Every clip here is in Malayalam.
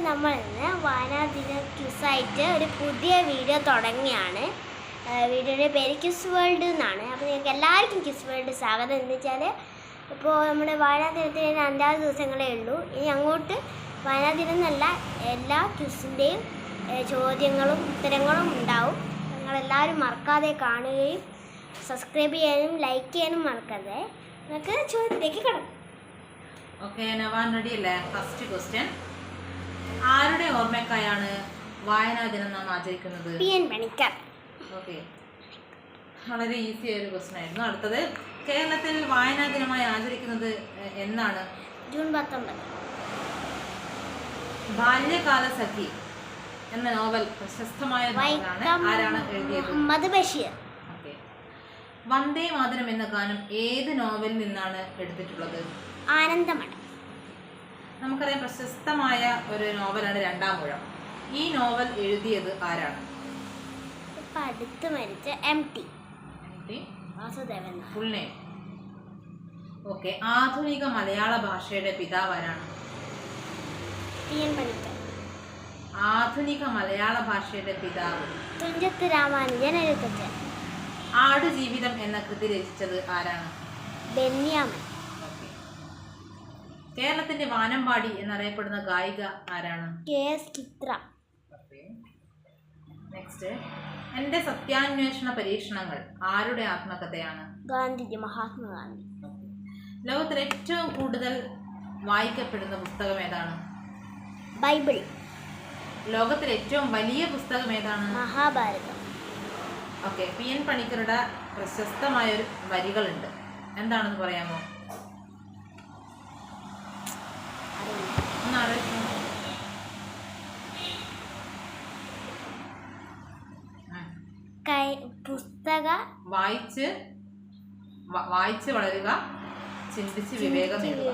അപ്പോൾ നമ്മൾ ഇന്ന് വായനാദിന ക്വിസായിട്ട് ഒരു പുതിയ വീഡിയോ തുടങ്ങിയാണ്. വീഡിയോയുടെ പേര് ക്വിസ് വേൾഡ് എന്നാണ്. അപ്പോൾ നിങ്ങൾക്ക് എല്ലാവർക്കും ക്വിസ് വേൾഡ് സ്വാഗതം. എന്ന് വെച്ചാൽ ഇപ്പോൾ നമ്മുടെ വായനാദിനത്തിന് 5 ദിവസങ്ങളേ ഉള്ളൂ. ഇനി അങ്ങോട്ട് വായനാദിനം എന്നല്ല, എല്ലാ ക്വിസിൻ്റെയും ചോദ്യങ്ങളും ഉത്തരങ്ങളും ഉണ്ടാവും. നിങ്ങളെല്ലാവരും മറക്കാതെ കാണുകയും സബ്സ്ക്രൈബ് ചെയ്യാനും ലൈക്ക് ചെയ്യാനും മറക്കാതെ. നമുക്ക് ചോദ്യത്തിലേക്ക് കിടക്കാം. ഓക്കെ, നവാൻ റെഡി അല്ലേ? ഫസ്റ്റ് ക്വസ്റ്റ്യൻ, ആരുടെ ഓർമ്മയ്ക്കായാണ് വായനാ ദിനം നാം ആചരിക്കുന്നത്? PN പണിക്കർ. ഓക്കെ, വളരെ ഈസി ആയ ഒരു ക്വസ്റ്റ്യൻ ആയിരുന്നു. അടുത്തത്, കേരളത്തിൽ വായനാ ദിനമായി ആചരിക്കുന്നത് എന്നാണ്? ജൂൺ 19. ബാല്യകാല സഖി എന്ന നോവൽ പ്രശസ്തമായ നോവലാണ്. ആരാണ് എഴുതിയത്? മുഹമ്മദ് ബഷീർ. ഓക്കെ, വന്ദേ മാതരം എന്ന ഗാനം ഏത് നോവലിൽ നിന്നാണ് എടുത്തിട്ടുള്ളത്? ആനന്ദമഠം. നമുക്കറിയാം, പ്രശസ്തമായ ഒരു നോവലാണ് രണ്ടാം ഊഴം. ഈ നോവൽ എഴുതിയത് ആരാണ്? ഇപ്പം അടുത്ത് മരിച്ച MT Vasudevan. Full name. Okay, ആധുനിക മലയാള ഭാഷയുടെ പിതാവ് ആരാണ്? PN പണിക്കർ. ആധുനിക മലയാള ഭാഷയുടെ പിതാവ് തുഞ്ചത്ത് രാമാനുജൻ എഴുത്തച്ഛൻ. ആടുജീവിതം എന്ന കൃതി രചിച്ചത് ആരാണ്? ബെന്യാമൻ. കേരളത്തിന്റെ വാനമ്പാടി എന്നറിയപ്പെടുന്ന ഗായിക ആരാണ്? KS ചിത്ര. നെക്സ്റ്റ്, എന്റെ സത്യാന്വേഷണ പരീക്ഷണങ്ങൾ ആരുടെ ആത്മകഥയാണ്? ഗാന്ധിജി, മഹാത്മാഗാന്ധി. ലോകത്തിൽ ഏറ്റവും കൂടുതൽ വായിക്കപ്പെടുന്ന പുസ്തകം ഏതാണ്? ബൈബിൾ. ലോകത്തിൽ ഏറ്റവും വലിയ പുസ്തകം ഏതാണ്? മഹാഭാരതം. ഓക്കെ, PN പണിക്കരുടെ പ്രശസ്തമായൊരു വരികളുണ്ട്, എന്താണെന്ന് പറയാമോ? പുസ്തക വായിച്ച് വളരുക, ചിന്തിച്ച് വിവേകം നേടുക.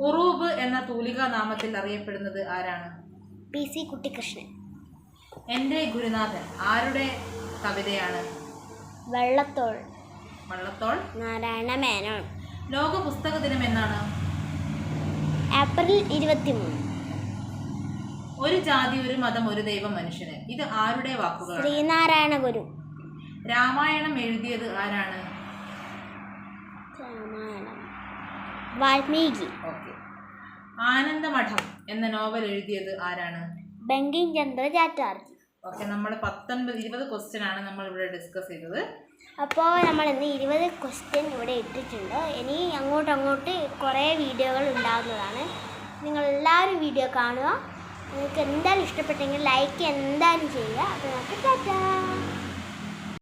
ഉറൂബ് എന്ന തൂലികാ നാമത്തിൽ അറിയപ്പെടുന്നത് ആരാണ്? PC കുട്ടിക്കൃഷ്ണൻ. എന്റെ ഗുരുനാഥൻ ആരുടെ കവിതയാണ്? വള്ളത്തോൾ നാരായണ മേനോൻ. ലോക പുസ്തക ദിനം എന്നാണ്? ഏപ്രിൽ 23. ഒരു ജാതി, ഒരു മതം, ഒരു ദൈവം, മനുഷ്യന്. ഇത് ആരുടെ വാക്കുകളാണ്? ശ്രീനാരായണ ഗുരു. രാമായണം എഴുതിയത് ആരാണ്? രാമായണം വാൽമീകി. ഓക്കെ, ആനന്ദമഠം എന്ന നോവൽ എഴുതിയത് ആരാണ്? ബങ്കിം ചന്ദ്ര ചാറ്റർജി. ഓക്കെ, നമ്മൾ 20 ക്വസ്റ്റ്യൻ ആണ് നമ്മൾ ഇവിടെ ഡിസ്കസ് ചെയ്തത്. അപ്പോൾ നമ്മൾ ഇന്ന് 20 ക്വസ്റ്റ്യൻ ഇവിടെ ഇട്ടിട്ടുണ്ട്. ഇനി അങ്ങോട്ട് കുറേ വീഡിയോകൾ ഉണ്ടാകുന്നതാണ്. നിങ്ങളെല്ലാവരും വീഡിയോ കാണുക. നിങ്ങൾക്ക് എന്തായാലും ഇഷ്ടപ്പെട്ടെങ്കിൽ ലൈക്ക് എന്തായാലും ചെയ്യുക. അപ്പോൾ